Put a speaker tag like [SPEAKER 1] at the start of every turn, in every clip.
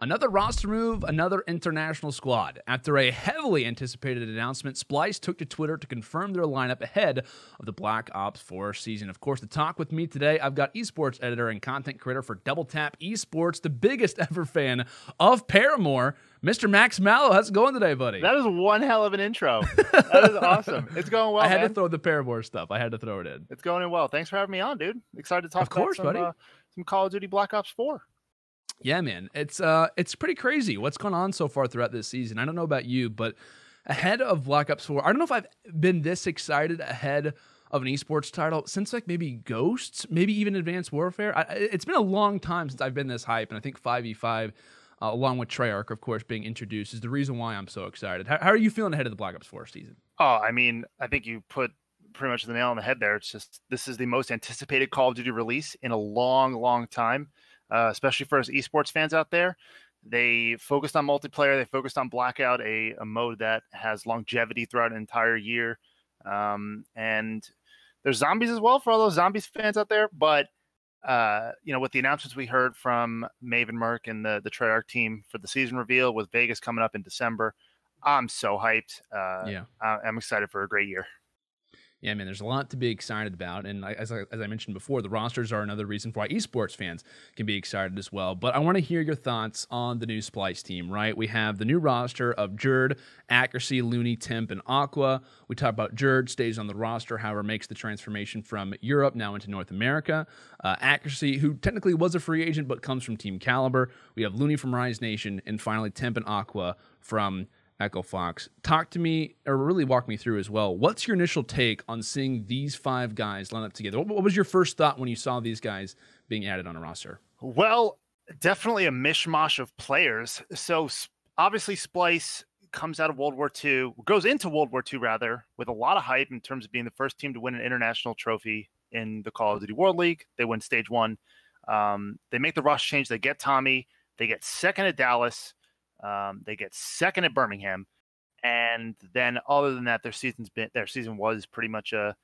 [SPEAKER 1] Another roster move, another international squad. After a heavily anticipated announcement, Splice took to Twitter to confirm their lineup ahead of the Black Ops 4 season. Of course, to talk with me today, I've got esports editor and content creator for Double Tap Esports, the biggest ever fan of Paramore, Mr. Max Mallow. How's it going today, buddy?
[SPEAKER 2] That is one hell of an intro. That is awesome. It's going well,
[SPEAKER 1] I had
[SPEAKER 2] man.
[SPEAKER 1] to throw the Paramore stuff. I had to throw it in.
[SPEAKER 2] It's going in well. Thanks for having me on, dude. Excited to talk about some Call of Duty Black Ops 4.
[SPEAKER 1] Yeah, man. It's pretty crazy what's gone on so far throughout this season. I don't know about you, but ahead of Black Ops 4, I don't know if I've been this excited ahead of an esports title since like maybe Ghosts, maybe even Advanced Warfare. It's been a long time since I've been this hype, and I think 5v5, along with Treyarch, of course, being introduced, is the reason why I'm so excited. How are you feeling ahead of the Black Ops 4 season?
[SPEAKER 2] Oh, I mean, I think you put pretty much the nail on the head there. It's just, this is the most anticipated Call of Duty release in a long, long time. Especially for us esports fans out there. They focused on multiplayer. They focused on Blackout, a mode that has longevity throughout an entire year. And there's zombies as well for all those zombies fans out there. But, with the announcements we heard from Maven Merc and the Treyarch team for the season reveal with Vegas coming up in December, I'm so hyped. I'm excited for a great year.
[SPEAKER 1] Yeah, man, there's a lot to be excited about. And as I mentioned before, the rosters are another reason why esports fans can be excited as well. But I want to hear your thoughts on the new Splice team, right? We have the new roster of Jerd, Accuracy, Looney, Temp, and Aqua. We talk about Jerd stays on the roster, however, makes the transformation from Europe now into North America. Accuracy, who technically was a free agent but comes from Team Caliber. We have Looney from Rise Nation, and finally Temp and Aqua from Echo Fox. Talk to me, or really walk me through as well. What's your initial take on seeing these five guys line up together? What was your first thought when you saw these guys being added on a roster?
[SPEAKER 2] Well, definitely a mishmash of players. So obviously Splice comes out of World War II, goes into World War II rather, with a lot of hype in terms of being the first team to win an international trophy in the Call of Duty World League. They win stage 1. They make the roster change. They get Tommy. They get second at Dallas. They get second at Birmingham, and then other than that, their season was pretty much a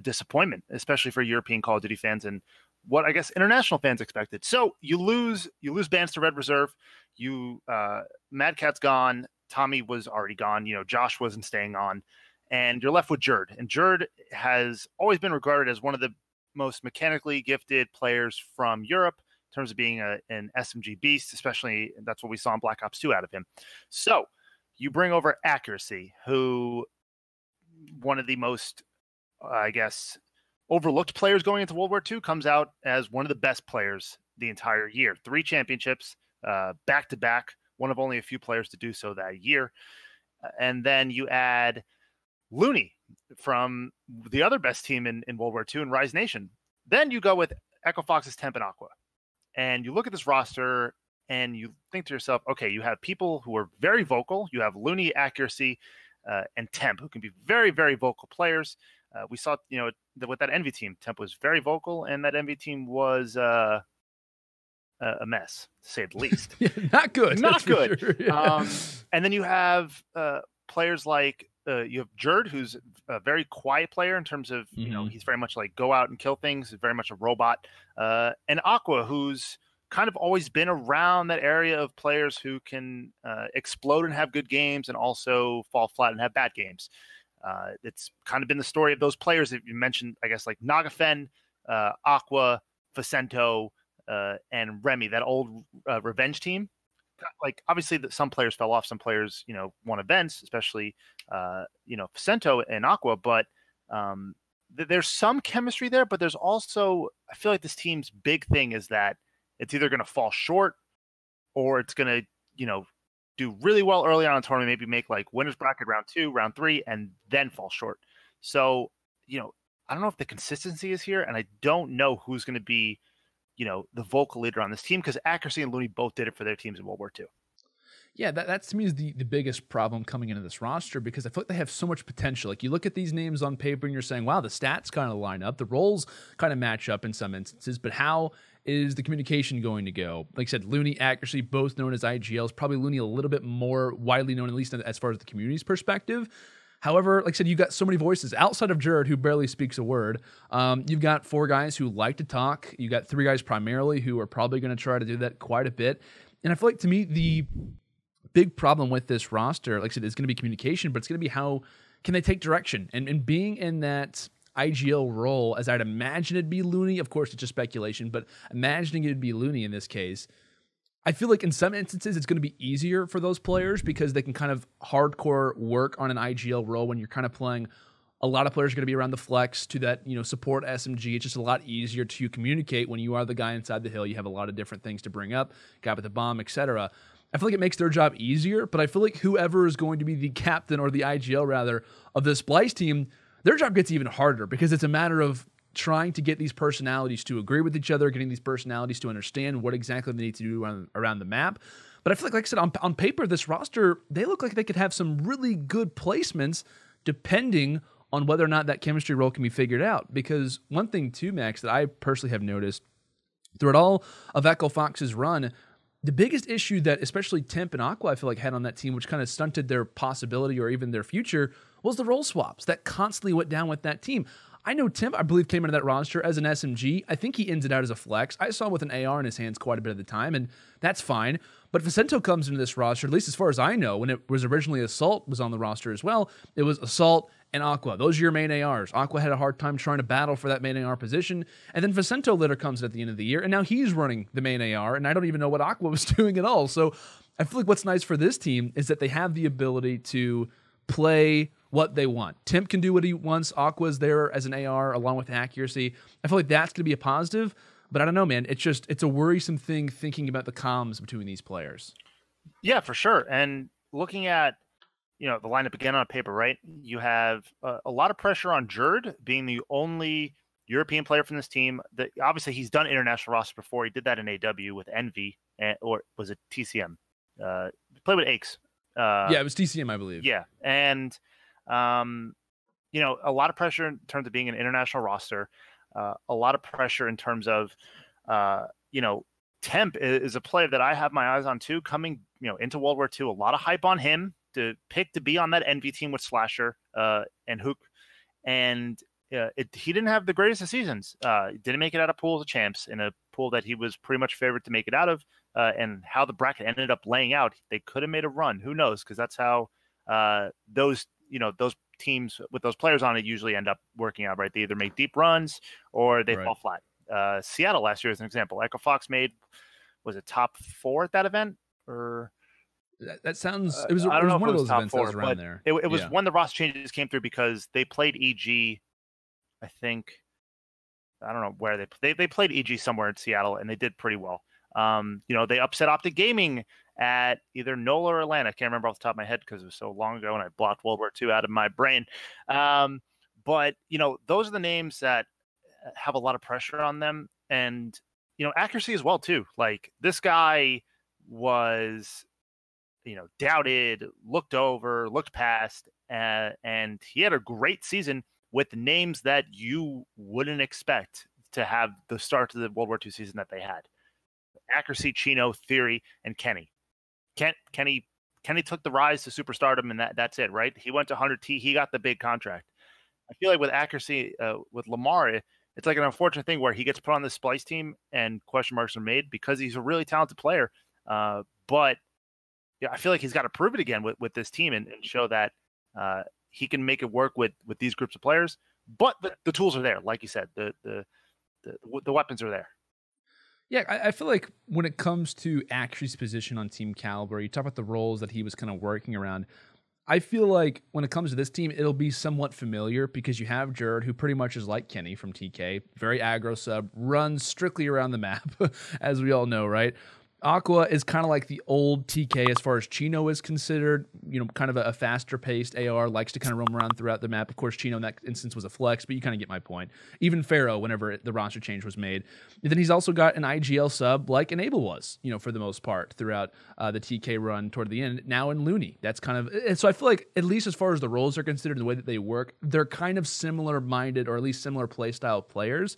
[SPEAKER 2] disappointment, especially for European Call of Duty fans and what I guess international fans expected. So you lose bands to Red Reserve. Mad Cat's gone. Tommy was already gone. Josh wasn't staying on, and you're left with Jerd. And Jerd has always been regarded as one of the most mechanically gifted players from Europe, in terms of being an SMG beast, especially that's what we saw in Black Ops 2 out of him. So you bring over Accuracy, who one of the most, overlooked players going into World War II, comes out as one of the best players the entire year. 3 championships, back-to-back, one of only a few players to do so that year. And then you add Looney from the other best team in World War II in Rise Nation. Then you go with Echo Fox's Temp and Aqua. And you look at this roster and you think to yourself, okay, you have people who are very vocal. You have Looney, Accuracy, and Temp, who can be very, very vocal players. We saw, with that Envy team, Temp was very vocal, and that Envy team was a mess, to say the least.
[SPEAKER 1] Not good.
[SPEAKER 2] Not good.
[SPEAKER 1] Sure. Yeah.
[SPEAKER 2] And then you have players like, you have Jerd, who's a very quiet player in terms of, he's very much like go out and kill things, very much a robot. And Aqua, who's kind of always been around that area of players who can explode and have good games and also fall flat and have bad games. It's kind of been the story of those players that you mentioned, I guess, like Nagafen, Aqua, Facento, and Remy, that old Revenge team. Like, obviously some players fell off, some players, won events, especially, Facento and Aqua, but there's some chemistry there, but there's also, I feel like this team's big thing is that it's either going to fall short or it's going to, do really well early on in the tournament, maybe make like winners bracket round 2, round 3, and then fall short. So, I don't know if the consistency is here, and I don't know who's going to be, the vocal leader on this team, because Accuracy and Looney both did it for their teams in World War II.
[SPEAKER 1] Yeah, that to me is the biggest problem coming into this roster, because I feel like they have so much potential. Like, you look at these names on paper and you're saying, wow, the stats kind of line up, the roles kind of match up in some instances, but how is the communication going to go? Like I said, Looney, Accuracy, both known as IGLs, probably Looney a little bit more widely known, at least as far as the community's perspective. However, like I said, you've got so many voices outside of Jerd, who barely speaks a word. You've got 4 guys who like to talk. You got 3 guys primarily who are probably going to try to do that quite a bit. And I feel like, to me, the big problem with this roster, like I said, is going to be communication, but it's going to be how can they take direction. And being in that IGL role, as I'd imagine it'd be Looney, of course, it's just speculation, but imagining it'd be Looney in this case, I feel like in some instances it's going to be easier for those players because they can kind of hardcore work on an IGL role when you're kind of playing. A lot of players are going to be around the flex to that, support SMG. It's just a lot easier to communicate when you are the guy inside the hill. You have a lot of different things to bring up, guy with the bomb, etc. I feel like it makes their job easier, but I feel like whoever is going to be the captain or the IGL rather of the Splyce team, their job gets even harder because it's a matter of trying to get these personalities to agree with each other, getting these personalities to understand what exactly they need to do around the map. But I feel like I said, on paper, this roster, they look like they could have some really good placements depending on whether or not that chemistry role can be figured out. Because one thing too, Max, that I personally have noticed throughout all of Echo Fox's run, the biggest issue that especially Temp and Aqua, I feel like, had on that team, which kind of stunted their possibility or even their future, was the role swaps that constantly went down with that team. I know Temp, I believe, came into that roster as an SMG. I think he ends it out as a flex. I saw him with an AR in his hands quite a bit of the time, and that's fine. But Vicento comes into this roster, at least as far as I know, when it was originally Assault was on the roster as well, it was Assault and Aqua. Those are your main ARs. Aqua had a hard time trying to battle for that main AR position, and then Vicento later comes at the end of the year, and now he's running the main AR, and I don't even know what Aqua was doing at all. So I feel like what's nice for this team is that they have the ability to play what they want. Temp can do what he wants. Aqua's there as an AR along with accuracy. I feel like that's going to be a positive, but I don't know, man. It's a worrisome thing thinking about the comms between these players.
[SPEAKER 2] Yeah, for sure. And looking at, the lineup again on paper, right? You have a lot of pressure on Jerd being the only European player from this team. That obviously he's done international roster before. He did that in AW with Envy, or was it TCM? Played with Aches.
[SPEAKER 1] Yeah, it was TCM, I believe.
[SPEAKER 2] Yeah, and a lot of pressure in terms of being an international roster. A lot of pressure in terms of, Temp is a player that I have my eyes on too, coming, into World War II. A lot of hype on him to pick to be on that Envy team with Slasher and Hook. And he didn't have the greatest of seasons. Didn't make it out of pools of champs in a pool that he was pretty much favored to make it out of. And how the bracket ended up laying out, they could have made a run. Who knows? Because that's how those teams with those players on it usually end up working out, right? They either make deep runs or they fall flat. Seattle last year, as an example, Echo Fox was it top 4 at that event? Or
[SPEAKER 1] that sounds, it was one of those events that was around there.
[SPEAKER 2] It was when the roster changes came through because they played EG, I think. I don't know where they played EG somewhere in Seattle, and they did pretty well. They upset Optic Gaming at either NOLA or Atlanta. I can't remember off the top of my head because it was so long ago and I blocked World War II out of my brain. But those are the names that have a lot of pressure on them, and accuracy as well too. Like, this guy was doubted, looked over, looked past, and he had a great season with names that you wouldn't expect to have the start to the World War II season that they had. Accuracy, Chino, Theory, and Kenny. Kenny took the rise to superstardom, and that's it, right? He went to 100T. He got the big contract. I feel like with accuracy, with Lamar, it's like an unfortunate thing where he gets put on the Splyce team and question marks are made because he's a really talented player. But I feel like he's got to prove it again with this team and show that he can make it work with these groups of players. But the tools are there, like you said. The weapons are there.
[SPEAKER 1] Yeah, I feel like when it comes to Accuracy's position on Team Caliber, you talk about the roles that he was kind of working around. I feel like when it comes to this team, it'll be somewhat familiar because you have Jerd, who pretty much is like Kenny from TK, very aggro sub, runs strictly around the map, as we all know, right? Aqua is kind of like the old TK as far as Chino is considered, kind of a faster paced AR, likes to kind of roam around throughout the map. Of course, Chino in that instance was a flex, but you kind of get my point. Even Pharaoh, whenever the roster change was made. And then he's also got an IGL sub like Enable was, for the most part throughout the TK run toward the end. Now in Looney, that's kind of, so I feel like at least as far as the roles are considered, the way that they work, they're kind of similar minded or at least similar play style players.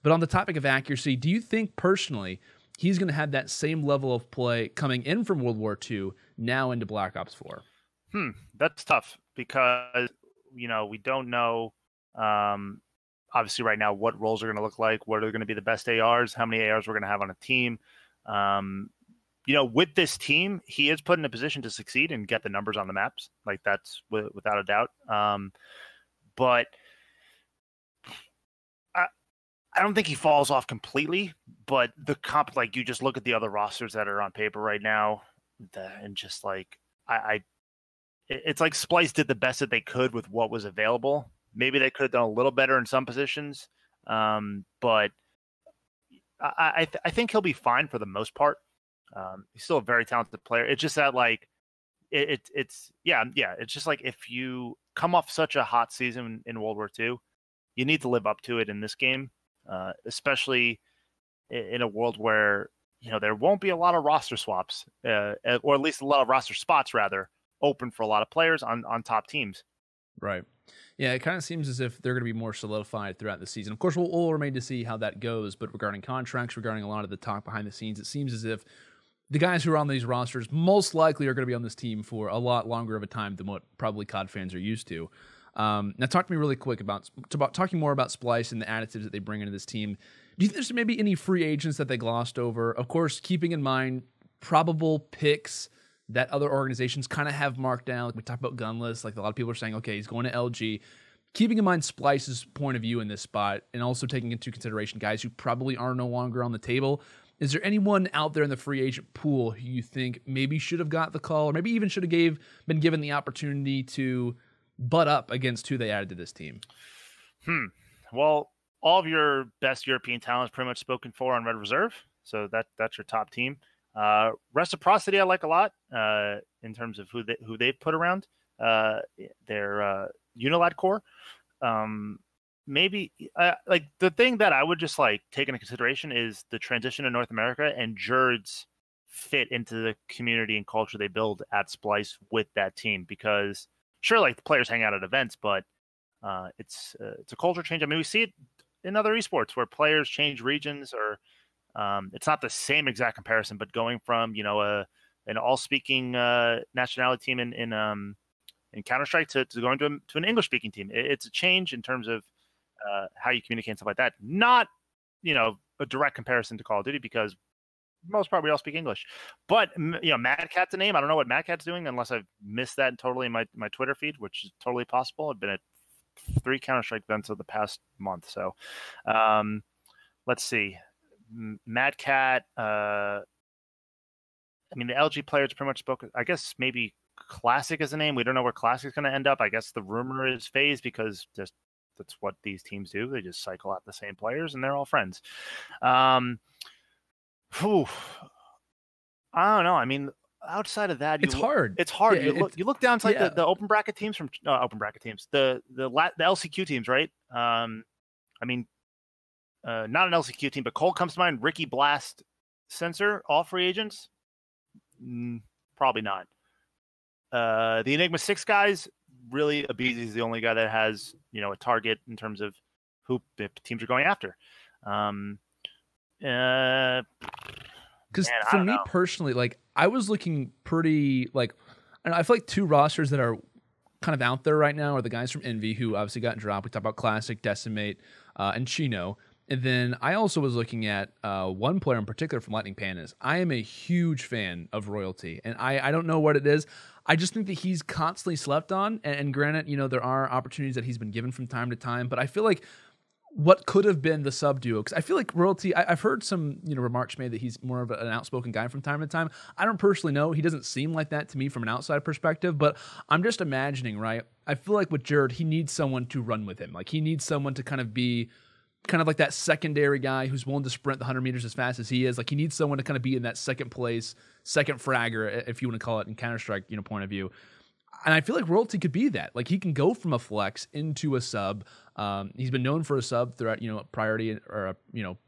[SPEAKER 1] But on the topic of accuracy, do you think personally he's going to have that same level of play coming in from World War II now into Black Ops 4?
[SPEAKER 2] That's tough because, we don't know, obviously right now, what roles are going to look like, what are going to be the best ARs, how many ARs we're going to have on a team. with this team, he is put in a position to succeed and get the numbers on the maps. Like that's without a doubt. But I don't think he falls off completely. But the comp, like you just look at the other rosters that are on paper right now, and just like it's like Splice did the best that they could with what was available. Maybe they could have done a little better in some positions, but I think he'll be fine for the most part. He's still a very talented player. It's just that like it's just like if you come off such a hot season in World War II, you need to live up to it in this game, especially in a world where there won't be a lot of roster swaps, or at least a lot of roster spots rather open for a lot of players on top teams.
[SPEAKER 1] Right. Yeah, it kind of seems as if they're going to be more solidified throughout the season. Of course, we'll remain to see how that goes, but regarding contracts, regarding a lot of the talk behind the scenes, it seems as if the guys who are on these rosters most likely are going to be on this team for a lot longer of a time than what probably COD fans are used to. Now, talk to me really quick about talking more about Splice and the additives that they bring into this team. Do you think there's maybe any free agents that they glossed over? Of course, keeping in mind probable picks that other organizations kind of have marked down. Like we talked about Gunless, like a lot of people are saying, okay, he's going to LG. Keeping in mind Splice's point of view in this spot, and also taking into consideration guys who probably are no longer on the table, is there anyone out there in the free agent pool who you think maybe should have got the call, or maybe even should have been given the opportunity to butt up against who they added to this team?
[SPEAKER 2] Well, all of your best European talent is pretty much spoken for on Red Reserve, so that's your top team. Reciprocity I like a lot in terms of who they've put around their Unilad core. Maybe like the thing that I would just like take into consideration is the transition to North America and Jerd's fit into the community and culture they build at Splice with that team, because sure, like the players hang out at events, but it's a culture change. I mean, we see it in other esports where players change regions, or it's not the same exact comparison, but going from an all-speaking nationality team in Counter-Strike to going to an English-speaking team, it's a change in terms of how you communicate and stuff like that. Not a direct comparison to Call of Duty, because most probably all speak English. But Mad Cat's a name. I don't know what Mad Cat's doing unless I've missed that totally in my Twitter feed, which is totally possible. I've been at 3 Counter-Strike events of the past month, so let's see. Mad Cat. I mean, the LG players pretty much spoke. I guess maybe Classic is a name. We don't know where Classic is going to end up. I guess the rumor is FaZe, because that's what these teams do. They just cycle out the same players, and they're all friends. I don't know. I mean, outside of that,
[SPEAKER 1] it's hard.
[SPEAKER 2] It's hard. Yeah, you look down to like the open bracket teams from open bracket teams, the LCQ teams, right? I mean, not an LCQ team, but Cole comes to mind. Ricky, Blast, Sensor, all free agents. Probably not. The Enigma 6 guys, really, Abizi is the only guy that has a target in terms of who the teams are going after.
[SPEAKER 1] Because for me personally, like I was looking pretty like, I feel like 2 rosters that are kind of out there right now are the guys from Envy, who obviously got dropped. We talked about Classic, Decimate, and Chino. And then I also was looking at one player in particular from Lightning Pandas. I am a huge fan of Royalty, and I don't know what it is. I just think that he's constantly slept on. And granted, there are opportunities that he's been given from time to time, but I feel like what could have been the sub duo, because I feel like Royalty, I've heard some remarks made that he's more of an outspoken guy from time to time. I don't personally know. He doesn't seem like that to me from an outside perspective, but I'm just imagining, right? I feel like with Jerd, he needs someone to run with him. Like he needs someone to kind of be like that secondary guy who's willing to sprint the 100 meters as fast as he is. Like he needs someone to kind of be in that second place, second fragger, if you want to call it in Counter-Strike, point of view. And I feel like Royalty could be that. Like he can go from a flex into a sub. He's been known for a sub throughout, priority or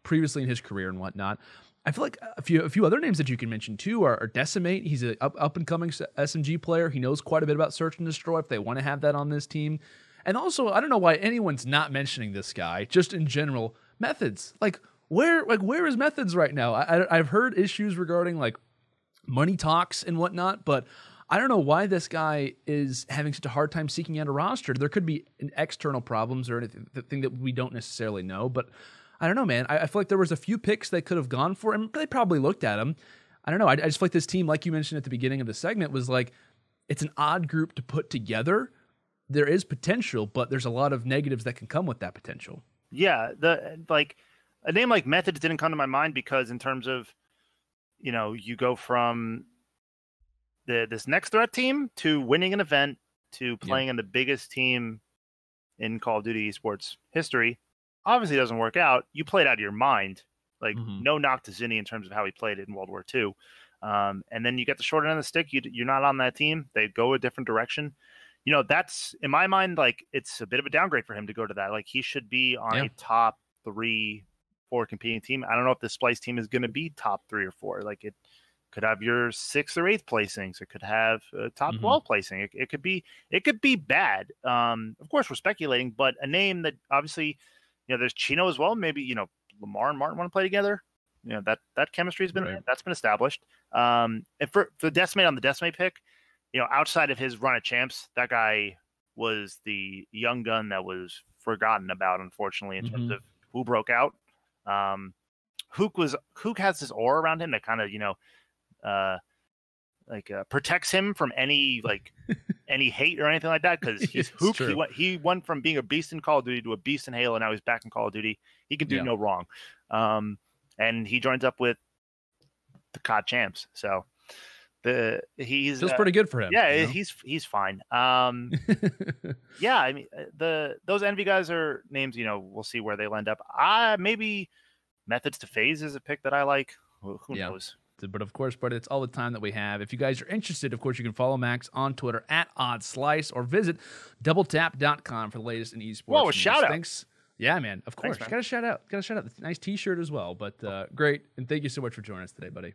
[SPEAKER 1] previously in his career and whatnot. I feel like a few other names that you can mention too are Decimate. He's an up and coming SMG player. He knows quite a bit about search and destroy if they want to have that on this team. And also, I don't know why anyone's not mentioning this guy. Just in general, Methods. Where is Methods right now? I've heard issues regarding like money talks and whatnot, but I don't know why this guy is having such a hard time seeking out a roster. There could be external problems or anything that we don't necessarily know, but I don't know, man. I feel like there was a few picks they could have gone for him. They probably looked at him. I don't know. I just feel like this team, like you mentioned at the beginning of the segment, was like, it's an odd group to put together. There is potential, but there's a lot of negatives that can come with that potential.
[SPEAKER 2] Yeah, a name like Methods didn't come to my mind because in terms of, you go from this next threat team to winning an event to playing in the biggest team in Call of Duty esports history. Obviously, it doesn't work out. You played out of your mind. Like, no knock to Zinni in terms of how he played it in World War II. And then you get the short end of the stick. You're not on that team. They go a different direction. That's, in my mind, like, it's a bit of a downgrade for him to go to that. Like, he should be on a top 3-4 competing team. I don't know if the Splyce team is going to be top 3 or 4. Like, it could have your 6th or 8th placings. It could have a top 12 placing. It could be bad. Of course, we're speculating, but a name that obviously, there's Chino as well. Maybe, Lamar and Martin want to play together. That chemistry has been that's been established. And for the Decimate on the Decimate pick, outside of his run at champs, that guy was the young gun that was forgotten about, unfortunately, in terms of who broke out. Hook has this aura around him that kind of, protects him from any any hate or anything like that, because he's Hook. He went from being a beast in Call of Duty to a beast in Halo. Now he's back in Call of Duty. He can do no wrong. And he joins up with the COD champs. So he's
[SPEAKER 1] feels pretty good for him.
[SPEAKER 2] Yeah, he's fine. Yeah, I mean those Envy guys are names. We'll see where they end up. Maybe Methods to FaZe is a pick that I like. Who knows?
[SPEAKER 1] But of course, it's all the time that we have. If you guys are interested, of course, you can follow Max on Twitter at OddSlice or visit DoubleTap.com for the latest in esports.
[SPEAKER 2] Whoa, a shout out.
[SPEAKER 1] Thanks. Yeah, man. Of course. Got a shout out. Got a shout out. Nice t-shirt as well. But great. And thank you so much for joining us today, buddy.